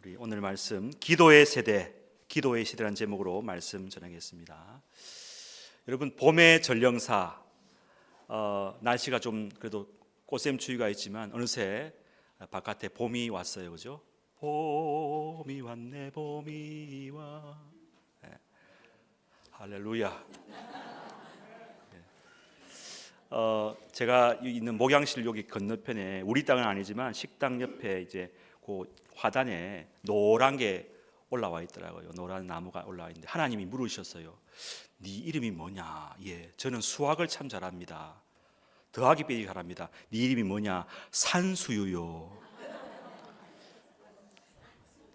우리 오늘 말씀 기도의 세대, 기도의 시대라는 제목으로 말씀 전하겠습니다. 여러분, 봄의 전령사, 날씨가 좀 그래도 꽃샘추위가 있지만 어느새 바깥에 봄이 왔어요, 그죠? 봄이 왔네, 봄이 와. 네. 할렐루야. 제가 있는 목양실 여기 건너편에, 우리 땅은 아니지만 식당 옆에 이제 그 화단에 노란 게 올라와 있더라고요. 노란 나무가 올라와 있는데 하나님이 물으셨어요. 네 이름이 뭐냐? 예, 저는 수학을 참 잘합니다. 더하기 빼기 잘합니다. 네 이름이 뭐냐? 산수유요.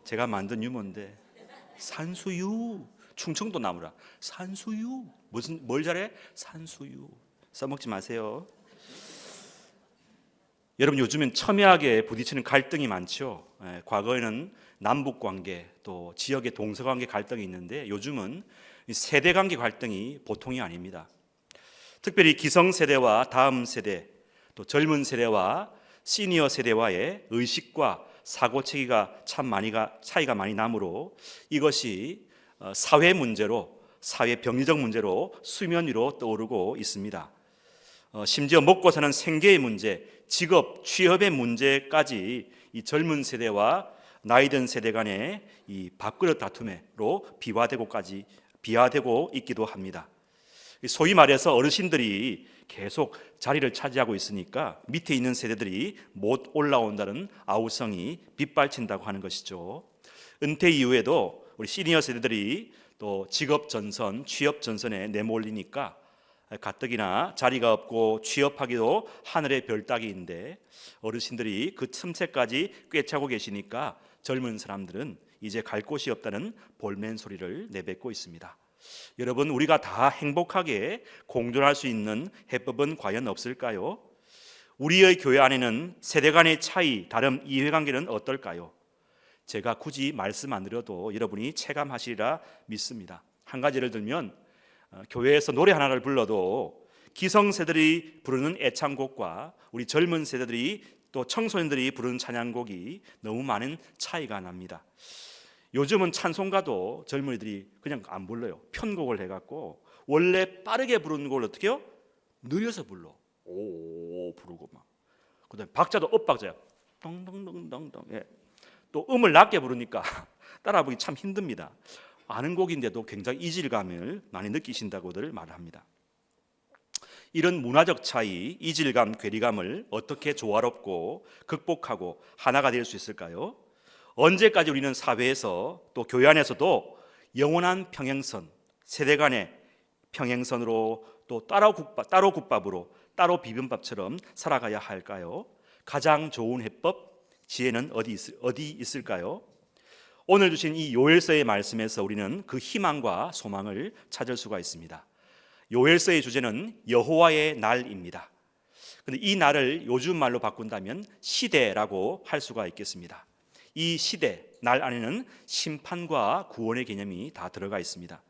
제가 만든 유머인데 산수유, 충청도 나무라. 산수유, 뭘 잘해? 산수유. 써먹지 마세요. 여러분, 요즘엔 첨예하게 부딪히는 갈등이 많죠. 과거에는 남북 관계, 또 지역의 동서 관계 갈등이 있는데 요즘은 세대 관계 갈등이 보통이 아닙니다. 특별히 기성 세대와 다음 세대, 또 젊은 세대와 시니어 세대와의 의식과 사고 체계가 차이가 많이 나므로 이것이 사회 문제로, 사회 병리적 문제로 수면 위로 떠오르고 있습니다. 심지어 먹고 사는 생계의 문제, 직업, 취업의 문제까지 이 젊은 세대와 나이 든 세대 간의 이 밥그릇 다툼으로 비화되고 있기도 합니다. 소위 말해서 어르신들이 계속 자리를 차지하고 있으니까 밑에 있는 세대들이 못 올라온다는 아우성이 빗발친다고 하는 것이죠. 은퇴 이후에도 우리 시니어 세대들이 또 직업 전선, 취업 전선에 내몰리니까 가뜩이나 자리가 없고 취업하기도 하늘의 별 따기인데 어르신들이 그 틈새까지 꿰차고 계시니까 젊은 사람들은 이제 갈 곳이 없다는 볼멘 소리를 내뱉고 있습니다. 여러분, 우리가 다 행복하게 공존할 수 있는 해법은 과연 없을까요? 우리의 교회 안에는 세대 간의 차이, 다름, 이해관계는 어떨까요? 제가 굳이 말씀 안 드려도 여러분이 체감하시리라 믿습니다. 한 가지를 들면 교회에서 노래 하나를 불러도 기성세들이 부르는 애창곡과 우리 젊은 세대들이 또 청소년들이 부르는 찬양곡이 너무 많은 차이가 납니다. 요즘은 찬송가도 젊은이들이 그냥 안 불러요. 편곡을 해갖고 원래 빠르게 부르는 걸 어떻게 해요? 느려서 불러. 오 부르고 막. 그다음에 박자도 엇박자야. 덩덩덩덩덩. 예. 또 음을 낮게 부르니까 따라 부르기 참 힘듭니다. 아는 곡인데도 굉장히 이질감을 많이 느끼신다고들 말합니다. 이런 문화적 차이, 이질감, 괴리감을 어떻게 조화롭고 극복하고 하나가 될 수 있을까요? 언제까지 우리는 사회에서 또 교회 안에서도 영원한 평행선, 세대 간의 평행선으로 또 따로 국밥으로 따로 비빔밥처럼 살아가야 할까요? 가장 좋은 해법, 지혜는 어디 있을까요? 오늘 주신 이 요엘서의 말씀에서 우리는 그 희망과 소망을 찾을 수가 있습니다. 요엘서의 주제는 여호와의 날입니다. 그런데 이 날을 요즘 말로 바꾼다면 시대라고 할 수가 있겠습니다. 이 시대, 날 안에는 심판과 구원의 개념이 다 들어가 있습니다.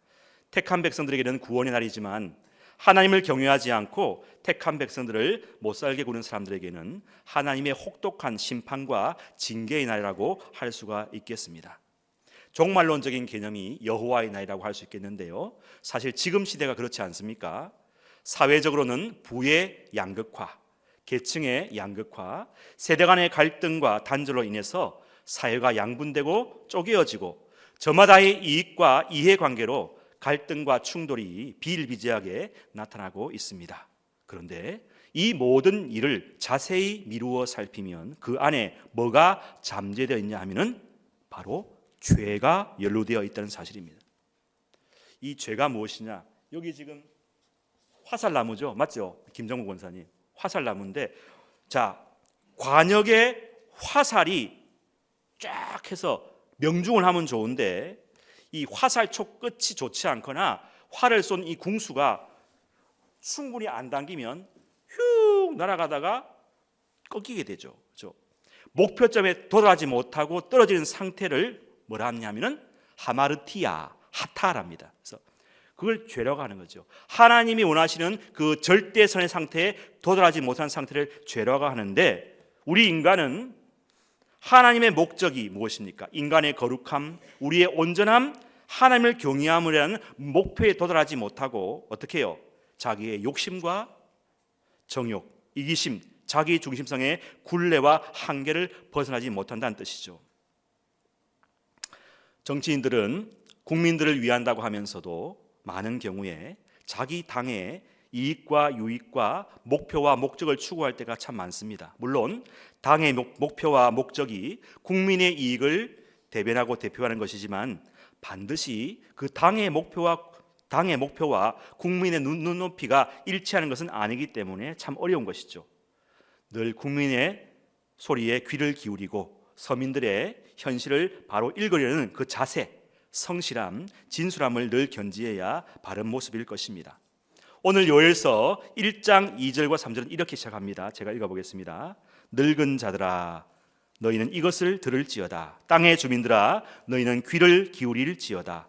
택한 백성들에게는 구원의 날이지만 하나님을 경외하지 않고 택한 백성들을 못살게 구는 사람들에게는 하나님의 혹독한 심판과 징계의 날이라고 할 수가 있겠습니다. 종말론적인 개념이 여호와의 날이라고 할 수 있겠는데요, 사실 지금 시대가 그렇지 않습니까? 사회적으로는 부의 양극화, 계층의 양극화, 세대 간의 갈등과 단절로 인해서 사회가 양분되고 쪼개어지고 저마다의 이익과 이해관계로 갈등과 충돌이 비일비재하게 나타나고 있습니다. 그런데 이 모든 일을 자세히 미루어 살피면 그 안에 뭐가 잠재되어 있냐 하면은 바로 죄가 연루되어 있다는 사실입니다. 이 죄가 무엇이냐? 여기 지금 화살나무죠, 맞죠? 김정국 권사님, 화살나무인데, 자, 관역에 화살이 쫙 해서 명중을 하면 좋은데 이 화살촉 끝이 좋지 않거나 활을 쏜 이 궁수가 충분히 안 당기면 휙 날아가다가 꺾이게 되죠. 그렇죠? 목표점에 도달하지 못하고 떨어지는 상태를 뭐라 하냐면은 하마르티아, 하타랍니다. 그래서 그걸 죄라고 하는 거죠. 하나님이 원하시는 그 절대선의 상태에 도달하지 못한 상태를 죄라고 하는데 우리 인간은 하나님의 목적이 무엇입니까? 인간의 거룩함, 우리의 온전함, 하나님을 경외함이라는 목표에 도달하지 못하고 어떻게 해요? 자기의 욕심과 정욕, 이기심, 자기 중심성의 굴레와 한계를 벗어나지 못한다는 뜻이죠. 정치인들은 국민들을 위한다고 하면서도 많은 경우에 자기 당의 이익과 유익과 목표와 목적을 추구할 때가 참 많습니다. 물론 당의 목표와 목적이 국민의 이익을 대변하고 대표하는 것이지만 반드시 그 당의 목표와 국민의 눈높이가 일치하는 것은 아니기 때문에 참 어려운 것이죠. 늘 국민의 소리에 귀를 기울이고 서민들의 현실을 바로 읽으려는 그 자세, 성실함, 진술함을 늘 견지해야 바른 모습일 것입니다. 오늘 요엘서 1장 2절과 3절은 이렇게 시작합니다. 제가 읽어보겠습니다. 늙은 자들아 너희는 이것을 들을지어다. 땅의 주민들아 너희는 귀를 기울일지어다.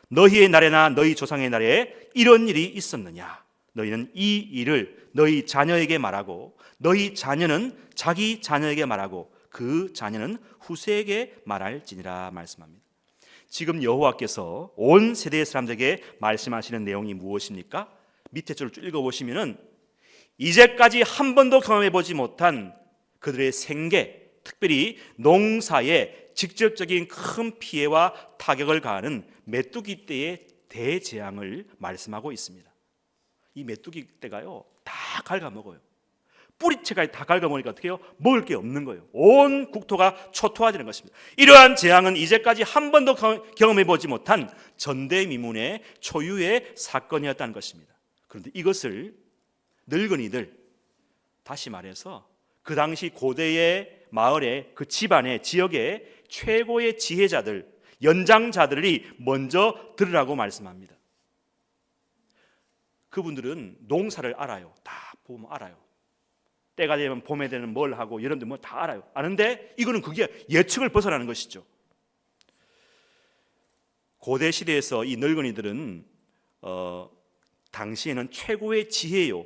너희의 날에나 너희 조상의 날에 이런 일이 있었느냐? 너희는 이 일을 너희 자녀에게 말하고 너희 자녀는 자기 자녀에게 말하고 그 자녀는 후세에게 말할지니라 말씀합니다. 지금 여호와께서 온 세대의 사람들에게 말씀하시는 내용이 무엇입니까? 밑에 줄을 쭉 읽어보시면은 이제까지 한 번도 경험해보지 못한 그들의 생계, 특별히 농사에 직접적인 큰 피해와 타격을 가하는 메뚜기 떼의 대재앙을 말씀하고 있습니다. 이 메뚜기 떼가요 다 갉아먹어요. 뿌리채까지 다 갉아먹으니까 어떻게 해요? 먹을 게 없는 거예요. 온 국토가 초토화되는 것입니다. 이러한 재앙은 이제까지 한 번도 경험해보지 못한 전대미문의 초유의 사건이었다는 것입니다. 그런데 이것을 늙은이들, 다시 말해서 그 당시 고대의 마을의 그 집안의 지역의 최고의 지혜자들, 연장자들이 먼저 들으라고 말씀합니다. 그분들은 농사를 알아요. 다 보면 알아요. 때가 되면 봄에 되면 뭘 하고 여름에 뭐 다 알아요. 아는데 이거는 그게 예측을 벗어나는 것이죠. 고대 시대에서 이 늙은이들은 당시에는 최고의 지혜요,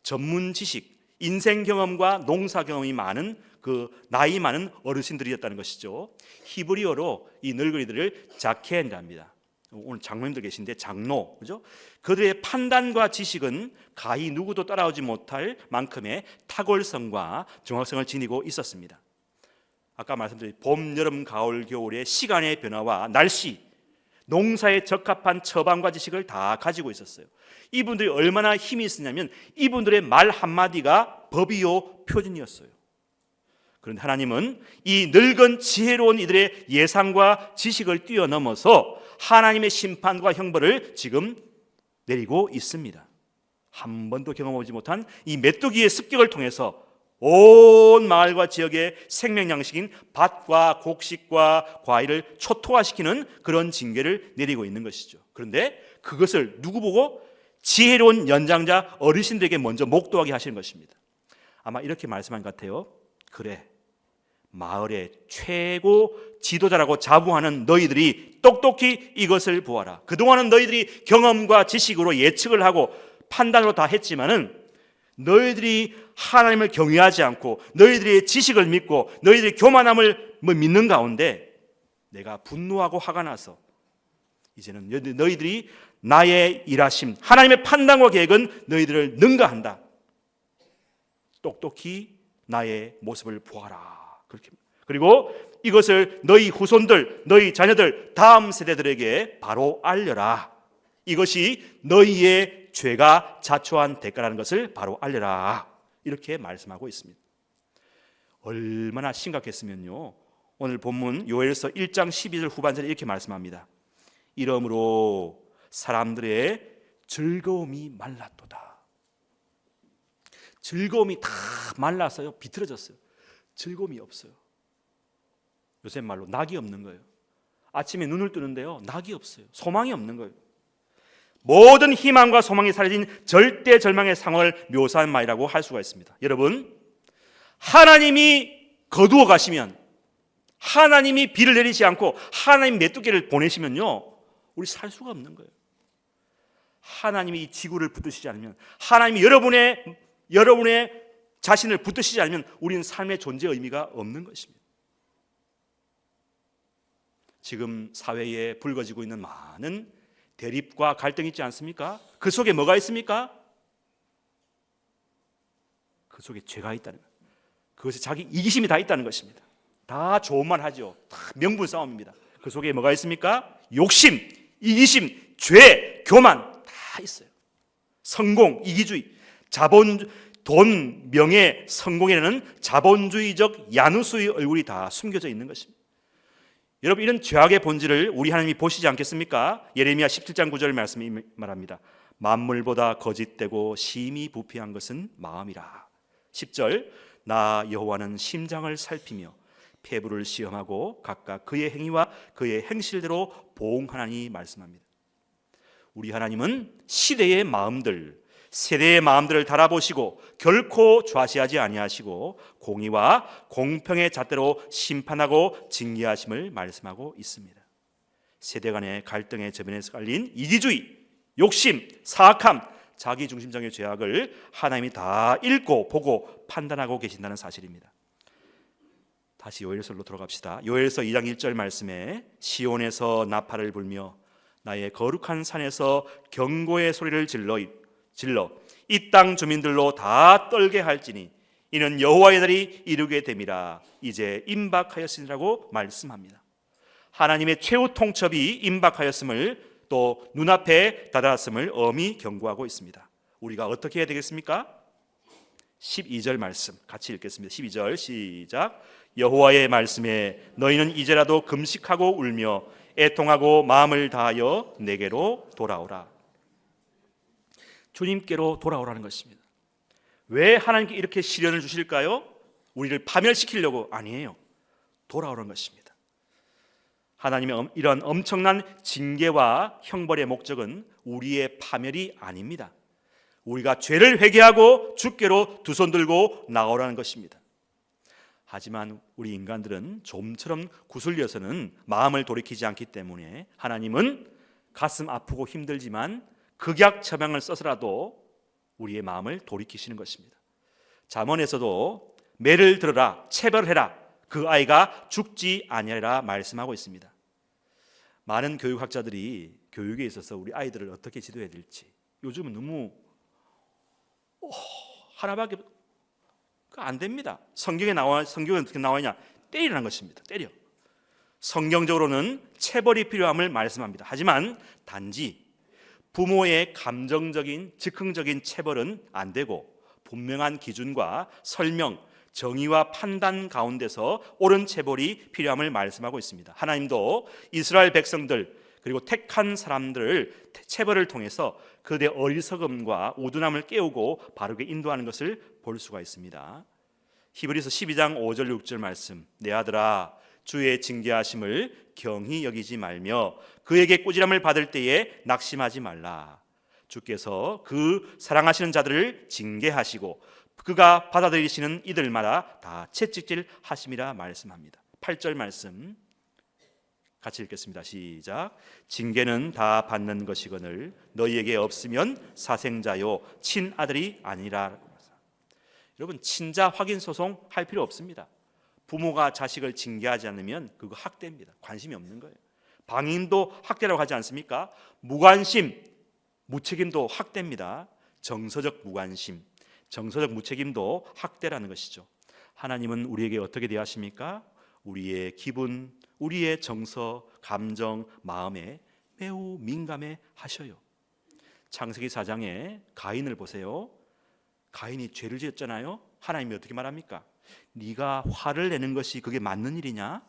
전문 지식, 인생 경험과 농사 경험이 많은 그 나이 많은 어르신들이었다는 것이죠. 히브리어로 이 늙은이들을 자케인이라 합니다. 오늘 장로님들 계신데 장로, 그죠? 그들의 판단과 지식은 가히 누구도 따라오지 못할 만큼의 탁월성과 정확성을 지니고 있었습니다. 아까 말씀드린 봄, 여름, 가을, 겨울의 시간의 변화와 날씨, 농사에 적합한 처방과 지식을 다 가지고 있었어요. 이분들이 얼마나 힘이 있었냐면 이분들의 말 한마디가 법이요 표준이었어요. 그런데 하나님은 이 늙은 지혜로운 이들의 예상과 지식을 뛰어넘어서 하나님의 심판과 형벌을 지금 내리고 있습니다. 한 번도 경험하지 못한 이 메뚜기의 습격을 통해서 온 마을과 지역의 생명 양식인 밭과 곡식과 과일을 초토화시키는 그런 징계를 내리고 있는 것이죠. 그런데 그것을 누구 보고? 지혜로운 연장자 어르신들에게 먼저 목도하게 하시는 것입니다. 아마 이렇게 말씀한 것 같아요. 그래, 마을의 최고 지도자라고 자부하는 너희들이 똑똑히 이것을 보아라. 그동안은 너희들이 경험과 지식으로 예측을 하고 판단으로 다 했지만은 너희들이 하나님을 경외하지 않고 너희들의 지식을 믿고 너희들의 교만함을 믿는 가운데 내가 분노하고 화가 나서 이제는 너희들이 나의 일하심, 하나님의 판단과 계획은 너희들을 능가한다. 똑똑히 나의 모습을 보아라. 그렇게. 그리고 이것을 너희 후손들, 너희 자녀들, 다음 세대들에게 바로 알려라. 이것이 너희의 죄가 자초한 대가라는 것을 바로 알려라. 이렇게 말씀하고 있습니다. 얼마나 심각했으면요, 오늘 본문 요엘서 1장 12절 후반절에 이렇게 말씀합니다. 이러므로 사람들의 즐거움이 말랐도다. 즐거움이 다 말라서요, 비틀어졌어요. 즐거움이 없어요. 요새 말로 낙이 없는 거예요. 아침에 눈을 뜨는데요, 낙이 없어요. 소망이 없는 거예요. 모든 희망과 소망이 사라진 절대 절망의 상황을 묘사한 말이라고 할 수가 있습니다. 여러분, 하나님이 거두어 가시면, 하나님이 비를 내리지 않고 하나님 메뚜기를 보내시면요, 우리 살 수가 없는 거예요. 하나님이 이 지구를 붙드시지 않으면, 하나님이 여러분의 자신을 붙드시지 않으면 우리는 삶의 존재 의미가 없는 것입니다. 지금 사회에 불거지고 있는 많은 대립과 갈등이 있지 않습니까? 그 속에 뭐가 있습니까? 그 속에 죄가 있다는 것. 그것이 자기 이기심이 다 있다는 것입니다. 다 좋은 말 하죠. 다 명분 싸움입니다. 그 속에 뭐가 있습니까? 욕심, 이기심, 죄, 교만 다 있어요. 성공, 이기주의, 자본, 돈, 명예, 성공에는 자본주의적 야누스의 얼굴이 다 숨겨져 있는 것입니다. 여러분, 이런 죄악의 본질을 우리 하나님이 보시지 않겠습니까? 예레미야 17장 9절 말씀이 말합니다. 만물보다 거짓되고 심히 부패한 것은 마음이라. 10절, 나 여호와는 심장을 살피며 폐부를 시험하고 각각 그의 행위와 그의 행실대로 보응하나니 말씀합니다. 우리 하나님은 시대의 마음들, 세대의 마음들을 달아보시고 결코 좌시하지 아니하시고 공의와 공평의 잣대로 심판하고 징계하심을 말씀하고 있습니다. 세대 간의 갈등의 저변에서 깔린 이기주의, 욕심, 사악함, 자기중심적인 죄악을 하나님이 다 읽고 보고 판단하고 계신다는 사실입니다. 다시 요엘서로 돌아갑시다. 요엘서 2장 1절 말씀에 시온에서 나팔을 불며 나의 거룩한 산에서 경고의 소리를 질러 이 땅 주민들로 다 떨게 할지니 이는 여호와의 날이 이르게 됨이라. 이제 임박하였으니라고 말씀합니다. 하나님의 최후 통첩이 임박하였음을 또 눈앞에 다다랐음을 엄히 경고하고 있습니다. 우리가 어떻게 해야 되겠습니까? 12절 말씀 같이 읽겠습니다. 12절 시작. 여호와의 말씀에 너희는 이제라도 금식하고 울며 애통하고 마음을 다하여 내게로 돌아오라. 주님께로 돌아오라는 것입니다. 왜 하나님께 이렇게 시련을 주실까요? 우리를 파멸시키려고? 아니에요. 돌아오라는 것입니다. 하나님의 이런 엄청난 징계와 형벌의 목적은 우리의 파멸이 아닙니다. 우리가 죄를 회개하고 주께로 두 손 들고 나오라는 것입니다. 하지만 우리 인간들은 좀처럼 구슬려서는 마음을 돌이키지 않기 때문에 하나님은 가슴 아프고 힘들지만 극약 처방을 써서라도 우리의 마음을 돌이키시는 것입니다. 잠언에서도 매를 들어라, 체벌해라, 그 아이가 죽지 아니하리라 말씀하고 있습니다. 많은 교육학자들이 교육에 있어서 우리 아이들을 어떻게 지도해야 될지 요즘은 너무 하나밖에 안 됩니다. 성경에 어떻게 나와있냐? 때리라는 것입니다. 때려. 성경적으로는 체벌이 필요함을 말씀합니다. 하지만 단지 부모의 감정적인 즉흥적인 체벌은 안 되고 분명한 기준과 설명, 정의와 판단 가운데서 옳은 체벌이 필요함을 말씀하고 있습니다. 하나님도 이스라엘 백성들 그리고 택한 사람들을 체벌을 통해서 그들의 어리석음과 우둔함을 깨우고 바르게 인도하는 것을 볼 수가 있습니다. 히브리서 12장 5절 6절 말씀, 내 아들아 주의 징계하심을 경히 여기지 말며 그에게 꾸지람을 받을 때에 낙심하지 말라. 주께서 그 사랑하시는 자들을 징계하시고 그가 받아들이시는 이들마다 다 채찍질 하심이라 말씀합니다. 8절 말씀 같이 읽겠습니다. 시작. 징계는 다 받는 것이거늘 너희에게 없으면 사생자요 친아들이 아니라. 여러분, 친자 확인 소송 할 필요 없습니다. 부모가 자식을 징계하지 않으면 그거 학대입니다. 관심이 없는 거예요. 방임도 학대라고 하지 않습니까? 무관심, 무책임도 학대입니다. 정서적 무관심, 정서적 무책임도 학대라는 것이죠. 하나님은 우리에게 어떻게 대하십니까? 우리의 기분, 우리의 정서, 감정, 마음에 매우 민감해 하셔요. 창세기 4장에 가인을 보세요. 가인이 죄를 지었잖아요. 하나님이 어떻게 말합니까? 네가 화를 내는 것이 그게 맞는 일이냐?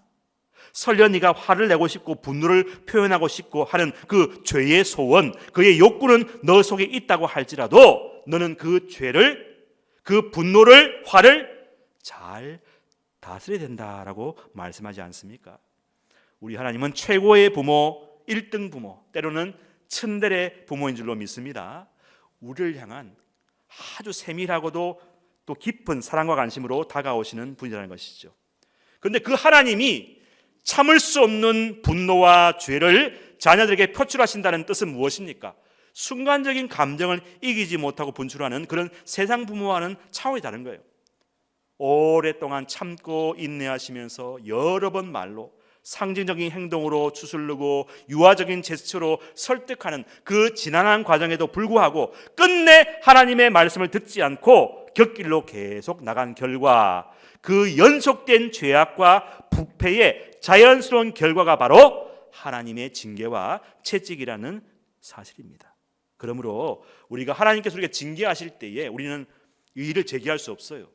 설령 네가 화를 내고 싶고 분노를 표현하고 싶고 하는 그 죄의 소원, 그의 욕구는 너 속에 있다고 할지라도 너는 그 죄를, 그 분노를, 화를 잘 다스려야 된다라고 말씀하지 않습니까? 우리 하나님은 최고의 부모, 1등 부모, 때로는 천대의 부모인 줄로 믿습니다. 우리를 향한 아주 세밀하고도 또 깊은 사랑과 관심으로 다가오시는 분이라는 것이죠. 그런데 그 하나님이 참을 수 없는 분노와 죄를 자녀들에게 표출하신다는 뜻은 무엇입니까? 순간적인 감정을 이기지 못하고 분출하는 그런 세상 부모와는 차원이 다른 거예요. 오랫동안 참고 인내하시면서 여러 번 말로 상징적인 행동으로 추슬르고 유화적인 제스처로 설득하는 그 지난한 과정에도 불구하고 끝내 하나님의 말씀을 듣지 않고 곁길로 계속 나간 결과, 그 연속된 죄악과 부패의 자연스러운 결과가 바로 하나님의 징계와 채찍이라는 사실입니다. 그러므로 우리가 하나님께서 우리가 징계하실 때에 우리는 이 일을 제기할 수 없어요.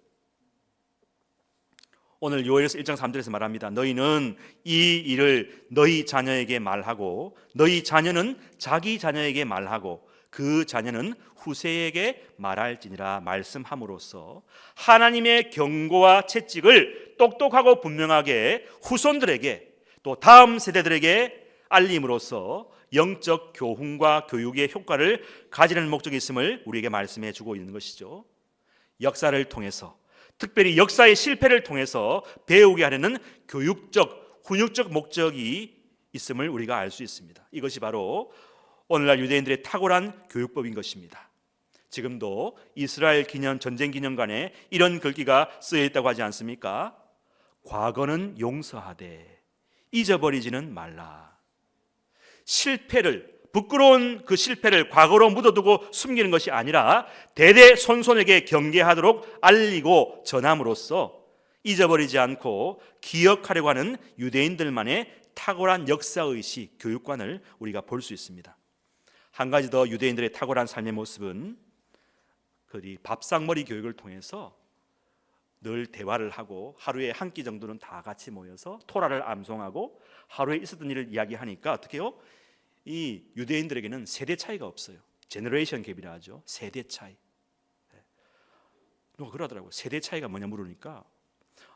오늘 요엘서 1장 3절에서 말합니다. 너희는 이 일을 너희 자녀에게 말하고 너희 자녀는 자기 자녀에게 말하고 그 자녀는 후세에게 말할지니라 말씀함으로써 하나님의 경고와 채찍을 똑똑하고 분명하게 후손들에게 또 다음 세대들에게 알림으로써 영적 교훈과 교육의 효과를 가지는 목적이 있음을 우리에게 말씀해 주고 있는 것이죠. 역사를 통해서, 특별히 역사의 실패를 통해서 배우게 하려는 교육적, 훈육적 목적이 있음을 우리가 알 수 있습니다. 이것이 바로 오늘날 유대인들의 탁월한 교육법인 것입니다. 지금도 이스라엘 기념 전쟁 기념관에 이런 글귀가 쓰여 있다고 하지 않습니까? 과거는 용서하되 잊어버리지는 말라. 실패를, 부끄러운 그 실패를 과거로 묻어두고 숨기는 것이 아니라 대대손손에게 경계하도록 알리고 전함으로써 잊어버리지 않고 기억하려고 하는 유대인들만의 탁월한 역사의식, 교육관을 우리가 볼 수 있습니다. 한 가지 더 유대인들의 탁월한 삶의 모습은 그 밥상머리 교육을 통해서 늘 대화를 하고 하루에 한 끼 정도는 다 같이 모여서 토라를 암송하고 하루에 있었던 일을 이야기하니까 어떻게 해요? 이 유대인들에게는 세대 차이가 없어요. 제너레이션 갭이라 하죠. 세대 차이. 누가 그러더라고요. 세대 차이가 뭐냐 물으니까,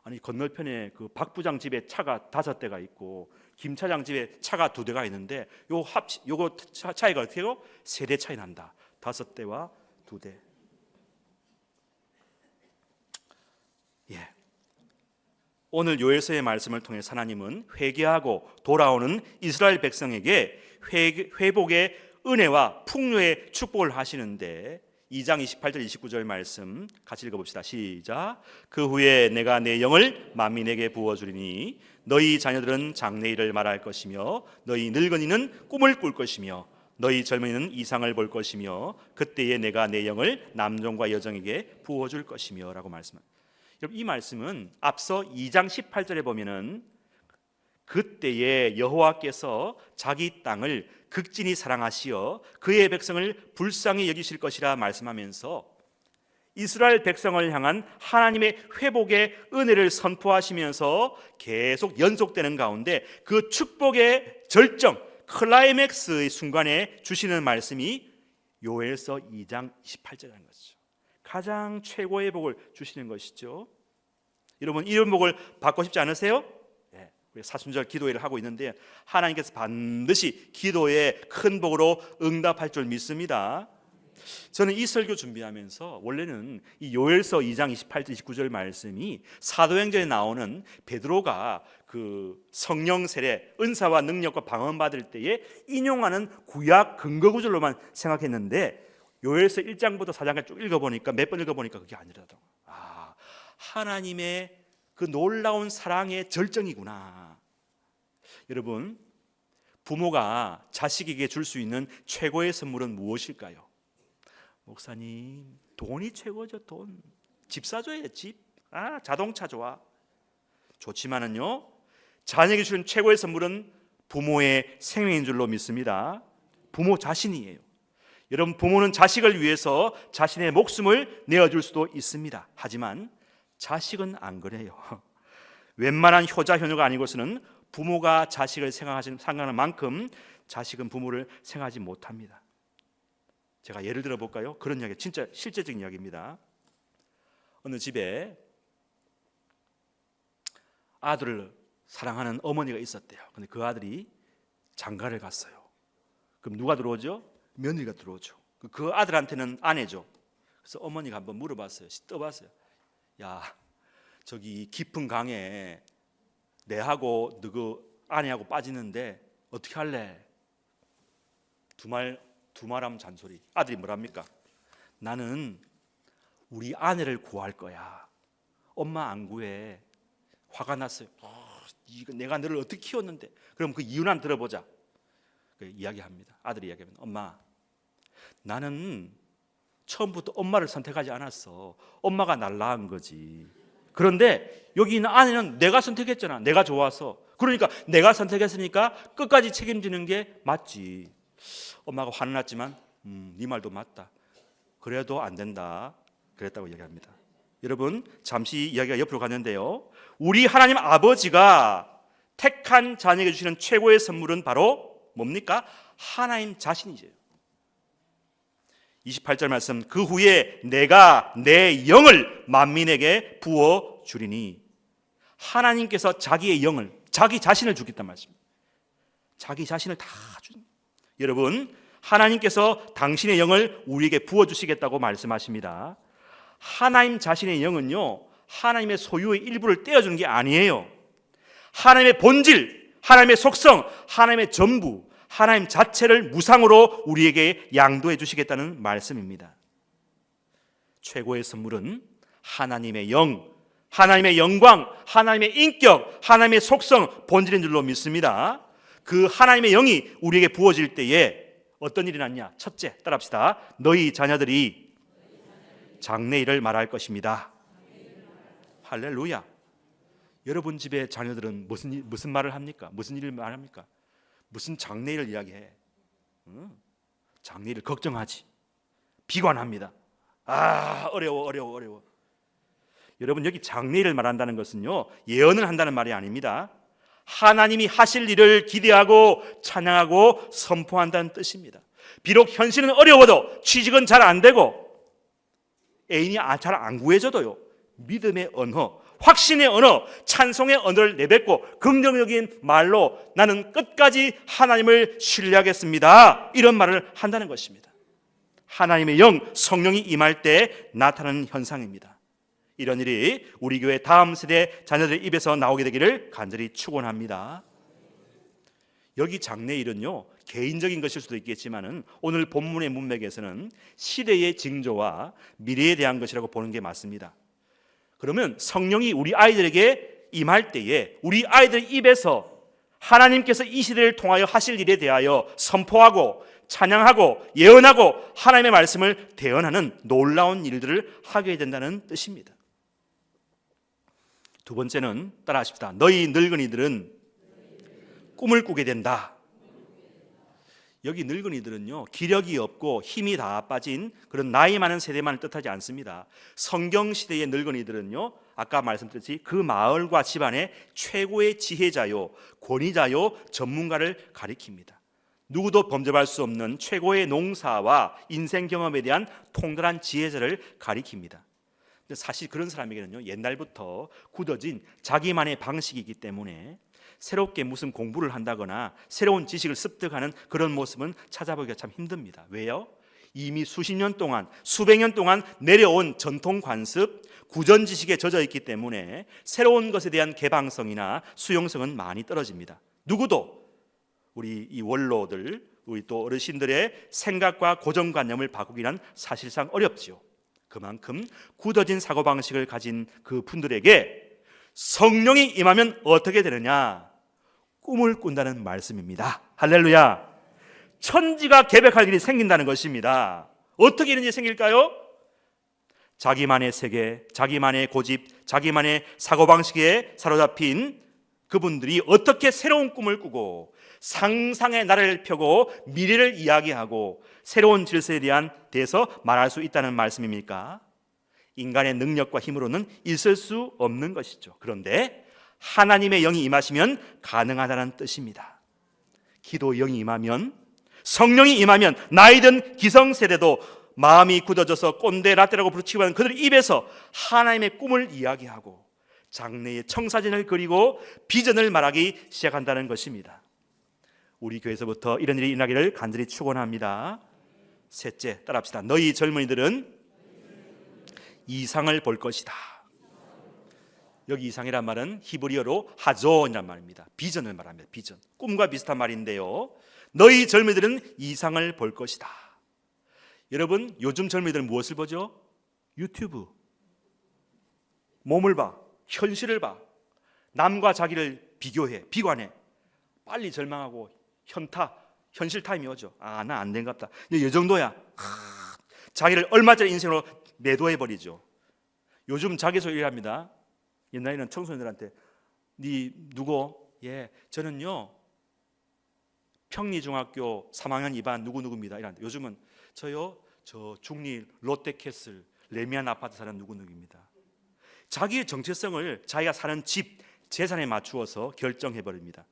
아니 건너편에 그 박 부장 집에 차가 5대가 있고 김 차장 집에 차가 2대가 있는데 요거 차이가 어떻게 해요? 세대 차이 난다. 5대와 2대. 예. 오늘 요엘서의 말씀을 통해 하나님은 회개하고 돌아오는 이스라엘 백성에게 회복의 은혜와 풍요의 축복을 하시는데 2장 28절 29절 말씀 같이 읽어봅시다. 시작. 그 후에 내가 내 영을 만민에게 부어주리니 너희 자녀들은 장래일을 말할 것이며 너희 늙은이는 꿈을 꿀 것이며 너희 젊은이는 이상을 볼 것이며 그때에 내가 내 영을 남종과 여종에게 부어줄 것이며 라고 말씀합니다. 여러분, 이 말씀은 앞서 2장 18절에 보면은 그때에 여호와께서 자기 땅을 극진히 사랑하시어 그의 백성을 불쌍히 여기실 것이라 말씀하면서 이스라엘 백성을 향한 하나님의 회복의 은혜를 선포하시면서 계속 연속되는 가운데 그 축복의 절정, 클라이맥스의 순간에 주시는 말씀이 요엘서 2장 28절이라는 것이죠. 가장 최고의 복을 주시는 것이죠. 여러분, 이런 복을 받고 싶지 않으세요? 네, 우리 사순절 기도회를 하고 있는데 하나님께서 반드시 기도에 큰 복으로 응답할 줄 믿습니다. 저는 이 설교 준비하면서 원래는 이 요엘서 2장 28절 29절 말씀이 사도행전에 나오는 베드로가 그 성령 세례, 은사와 능력과 방언 받을 때에 인용하는 구약 근거 구절로만 생각했는데 요엘서 1장부터 4장까지 쭉 읽어보니까 몇 번 읽어보니까 그게 아니라더라고요. 하나님의 그 놀라운 사랑의 절정이구나. 여러분, 부모가 자식에게 줄 수 있는 최고의 선물은 무엇일까요? 목사님, 돈이 최고죠. 돈. 집 사줘야 집. 자동차 좋아. 좋지만은요, 자녀에게 주는 최고의 선물은 부모의 생명인 줄로 믿습니다. 부모 자신이에요. 여러분, 부모는 자식을 위해서 자신의 목숨을 내어줄 수도 있습니다. 하지만 자식은 안 그래요. 웬만한 효자 효녀가 아니고서는 부모가 자식을 생각하는 만큼 자식은 부모를 생각하지 못합니다. 제가 예를 들어 볼까요? 그런 이야기, 진짜 실제적인 이야기입니다. 어느 집에 아들을 사랑하는 어머니가 있었대요. 근데 그 아들이 장가를 갔어요. 그럼 누가 들어오죠? 며느리가 들어오죠. 그 아들한테는 아내죠. 그래서 어머니가 한번 물어봤어요. 떠봤어요. 야, 저기 깊은 강에 내하고 너그 아내하고 빠지는데 어떻게 할래? 두말하면 잔소리. 아들이 뭐랍니까? 나는 우리 아내를 구할 거야. 엄마 안 구해. 화가 났어요. 내가 너를 어떻게 키웠는데? 그럼 그 이유는 한번 들어보자. 이야기합니다. 아들이 이야기합니다. 엄마, 나는 처음부터 엄마를 선택하지 않았어. 엄마가 날 낳은 거지. 그런데 여기 있는 아내는 내가 선택했잖아. 내가 좋아서. 그러니까 내가 선택했으니까 끝까지 책임지는 게 맞지. 엄마가 화는 났지만 네 말도 맞다. 그래도 안 된다. 그랬다고 이야기합니다. 여러분, 잠시 이야기가 옆으로 가는데요, 우리 하나님 아버지가 택한 자녀에게 주시는 최고의 선물은 바로 뭡니까? 하나님 자신이죠. 28절 말씀, 그 후에 내가 내 영을 만민에게 부어 주리니. 하나님께서 자기의 영을, 자기 자신을 주겠단 말씀입니다. 자기 자신을 다 준. 여러분, 하나님께서 당신의 영을 우리에게 부어 주시겠다고 말씀하십니다. 하나님 자신의 영은요, 하나님의 소유의 일부를 떼어주는 게 아니에요. 하나님의 본질, 하나님의 속성, 하나님의 전부, 하나님 자체를 무상으로 우리에게 양도해 주시겠다는 말씀입니다. 최고의 선물은 하나님의 영, 하나님의 영광, 하나님의 인격, 하나님의 속성, 본질인 줄로 믿습니다. 그 하나님의 영이 우리에게 부어질 때에 어떤 일이 났냐? 첫째, 따라합시다. 너희 자녀들이 장래일을 말할 것입니다. 할렐루야. 여러분 집의 자녀들은 무슨 말을 합니까? 무슨 일을 말합니까? 무슨 장래일을 이야기해? 장래일을 걱정하지. 비관합니다. 어려워. 여러분, 여기 장래일을 말한다는 것은요, 예언을 한다는 말이 아닙니다. 하나님이 하실 일을 기대하고 찬양하고 선포한다는 뜻입니다. 비록 현실은 어려워도, 취직은 잘 안 되고, 애인이 잘 안 구해져도요, 믿음의 언어, 확신의 언어, 찬송의 언어를 내뱉고 긍정적인 말로 나는 끝까지 하나님을 신뢰하겠습니다, 이런 말을 한다는 것입니다. 하나님의 영, 성령이 임할 때 나타나는 현상입니다. 이런 일이 우리 교회 다음 세대 자녀들의 입에서 나오게 되기를 간절히 축원합니다. 여기 장래일은요, 개인적인 것일 수도 있겠지만은 오늘 본문의 문맥에서는 시대의 징조와 미래에 대한 것이라고 보는 게 맞습니다. 그러면 성령이 우리 아이들에게 임할 때에 우리 아이들 입에서 하나님께서 이 시대를 통하여 하실 일에 대하여 선포하고 찬양하고 예언하고 하나님의 말씀을 대언하는 놀라운 일들을 하게 된다는 뜻입니다. 두 번째는 따라하십시다. 너희 늙은이들은 꿈을 꾸게 된다. 여기 늙은이들은요, 기력이 없고 힘이 다 빠진 그런 나이 많은 세대만을 뜻하지 않습니다. 성경 시대의 늙은이들은요, 아까 말씀드렸듯이 그 마을과 집안의 최고의 지혜자요, 권위자요, 전문가를 가리킵니다. 누구도 범접할 수 없는 최고의 농사와 인생 경험에 대한 통달한 지혜자를 가리킵니다. 근데 사실 그런 사람에게는요, 옛날부터 굳어진 자기만의 방식이 있기 때문에 새롭게 무슨 공부를 한다거나 새로운 지식을 습득하는 그런 모습은 찾아보기가 참 힘듭니다. 왜요? 이미 수십 년 동안, 수백 년 동안 내려온 전통 관습, 구전 지식에 젖어 있기 때문에 새로운 것에 대한 개방성이나 수용성은 많이 떨어집니다. 누구도 우리 이 원로들, 우리 또 어르신들의 생각과 고정관념을 바꾸기란 사실상 어렵지요. 그만큼 굳어진 사고방식을 가진 그 분들에게 성령이 임하면 어떻게 되느냐? 꿈을 꾼다는 말씀입니다. 할렐루야. 천지가 개벽할 일이 생긴다는 것입니다. 어떻게 이런 일이 생길까요? 자기만의 세계, 자기만의 고집, 자기만의 사고방식에 사로잡힌 그분들이 어떻게 새로운 꿈을 꾸고 상상의 나래를 펴고 미래를 이야기하고 새로운 질서에 대해서 말할 수 있다는 말씀입니까? 인간의 능력과 힘으로는 있을 수 없는 것이죠. 그런데 하나님의 영이 임하시면 가능하다는 뜻입니다. 기도 영이 임하면, 성령이 임하면 나이든 기성세대도 마음이 굳어져서 꼰대 라떼라고 부르치고 하는 그들 입에서 하나님의 꿈을 이야기하고 장래의 청사진을 그리고 비전을 말하기 시작한다는 것입니다. 우리 교회에서부터 이런 일이 일어나기를 간절히 축원합니다. 셋째, 따라합시다. 너희 젊은이들은 이상을 볼 것이다. 여기 이상이란 말은 히브리어로 하존이란 말입니다. 비전을 말합니다. 비전. 꿈과 비슷한 말인데요, 너희 젊은이들은 이상을 볼 것이다. 여러분, 요즘 젊은이들은 무엇을 보죠? 유튜브. 몸을 봐, 현실을 봐, 남과 자기를 비교해, 비관해. 빨리 절망하고 현실 타임이 오죠. 나 안 된 것 같다. 이 정도야. 자기를 얼마짜리 인생으로 매도해버리죠. 요즘 자기소개를 합니다. 옛날에는 청소년들한테 니 누구? 예, 저는요 평리중학교 3학년 2반 누구누구입니다. 이런데 요즘은 저요 저 중리 롯데캐슬 레미안 아파트 사는 누구누구입니다. 자기의 정체성을 자기가 사는 집, 재산에 맞추어서 결정해버립니다.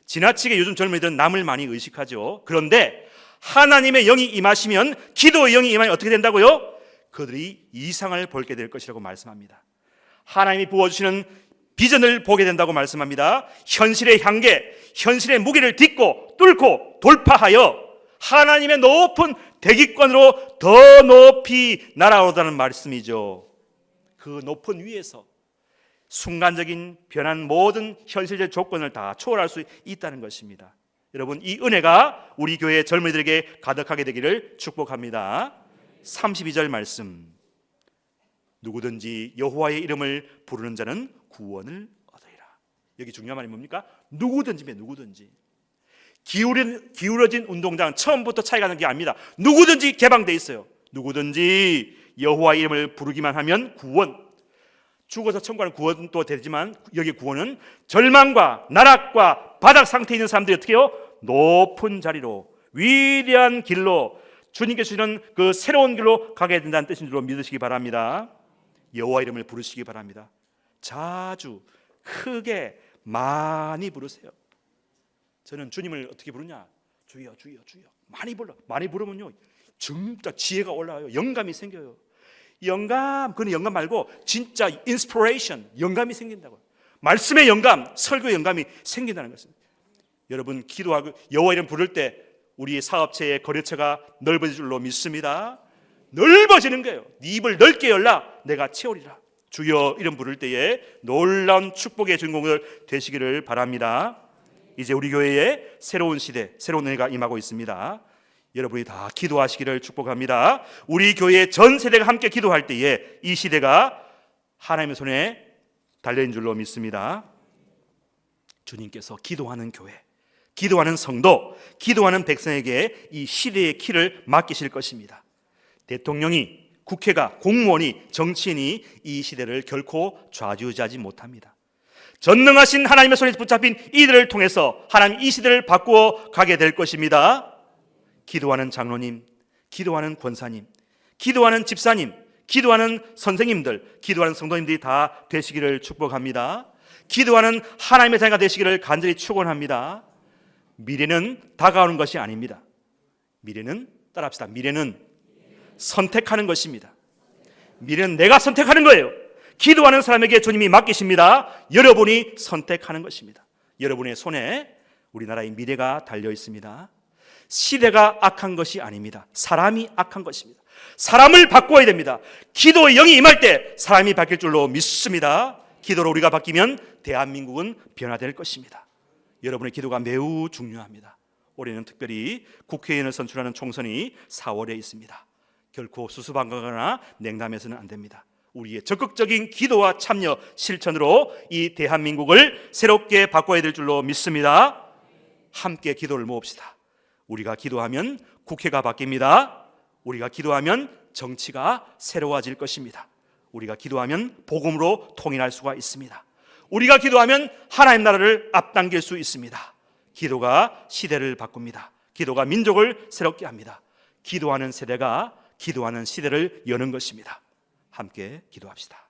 지나치게 요즘 젊은이들은 남을 많이 의식하죠. 그런데 하나님의 영이 임하시면, 기도의 영이 임하면 어떻게 된다고요? 그들이 이상을 보게 될 것이라고 말씀합니다. 하나님이 부어주시는 비전을 보게 된다고 말씀합니다. 현실의 한계, 현실의 무게를 딛고 뚫고 돌파하여 하나님의 높은 대기권으로 더 높이 날아오르다는 말씀이죠. 그 높은 위에서 순간적인 변한 모든 현실적 조건을 다 초월할 수 있다는 것입니다. 여러분, 이 은혜가 우리 교회 젊은이들에게 가득하게 되기를 축복합니다. 32절 말씀, 누구든지 여호와의 이름을 부르는 자는 구원을 얻으리라. 여기 중요한 말이 뭡니까? 누구든지면 누구든지. 기울어진 운동장 처음부터 차이가 나는 게 아닙니다. 누구든지 개방되어 있어요. 누구든지 여호와의 이름을 부르기만 하면 구원. 죽어서 천국하는 구원도 되지만 여기 구원은 절망과 나락과 바닥 상태에 있는 사람들이 어떻게 해요? 높은 자리로, 위대한 길로, 주님께서 주시는 그 새로운 길로 가게 된다는 뜻인 줄로 믿으시기 바랍니다. 여호와 이름을 부르시기 바랍니다. 자주 크게 많이 부르세요. 저는 주님을 어떻게 부르냐? 주여 주여 주여. 많이 불러. 많이 부르면요 진짜 지혜가 올라와요. 영감이 생겨요. 영감, 그건 영감 말고 진짜 인스피레이션, 영감이 생긴다고요. 말씀의 영감, 설교의 영감이 생긴다는 것입니다. 여러분, 기도하고 여호와 이름 부를 때 우리 사업체의 거래처가 넓어질 줄로 믿습니다. 넓어지는 거예요. 네 입을 넓게 열라 내가 채우리라. 주여 이름 부를 때에 놀라운 축복의 주인공들 되시기를 바랍니다. 이제 우리 교회에 새로운 시대, 새로운 은혜가 임하고 있습니다. 여러분이 다 기도하시기를 축복합니다. 우리 교회 전 세대가 함께 기도할 때에 이 시대가 하나님의 손에 달려있는 줄로 믿습니다. 주님께서 기도하는 교회, 기도하는 성도, 기도하는 백성에게 이 시대의 키를 맡기실 것입니다. 대통령이, 국회가, 공무원이, 정치인이 이 시대를 결코 좌지우지하지 못합니다. 전능하신 하나님의 손에 붙잡힌 이들을 통해서 하나님 이 시대를 바꾸어 가게 될 것입니다. 기도하는 장로님, 기도하는 권사님, 기도하는 집사님, 기도하는 선생님들, 기도하는 성도님들이 다 되시기를 축복합니다. 기도하는 하나님의 자녀가 되시기를 간절히 축원합니다. 미래는 다가오는 것이 아닙니다. 미래는, 따라합시다. 미래는 선택하는 것입니다. 미래는 내가 선택하는 거예요. 기도하는 사람에게 주님이 맡기십니다. 여러분이 선택하는 것입니다. 여러분의 손에 우리나라의 미래가 달려 있습니다. 시대가 악한 것이 아닙니다. 사람이 악한 것입니다. 사람을 바꾸어야 됩니다. 기도의 영이 임할 때 사람이 바뀔 줄로 믿습니다. 기도로 우리가 바뀌면 대한민국은 변화될 것입니다. 여러분의 기도가 매우 중요합니다. 올해는 특별히 국회의원을 선출하는 총선이 4월에 있습니다. 결코 수수방관하거나 냉담해서는 안 됩니다. 우리의 적극적인 기도와 참여, 실천으로 이 대한민국을 새롭게 바꿔야 될 줄로 믿습니다. 함께 기도를 모읍시다. 우리가 기도하면 국회가 바뀝니다. 우리가 기도하면 정치가 새로워질 것입니다. 우리가 기도하면 복음으로 통일할 수가 있습니다. 우리가 기도하면 하나님 나라를 앞당길 수 있습니다. 기도가 시대를 바꿉니다. 기도가 민족을 새롭게 합니다. 기도하는 세대가 기도하는 시대를 여는 것입니다. 함께 기도합시다.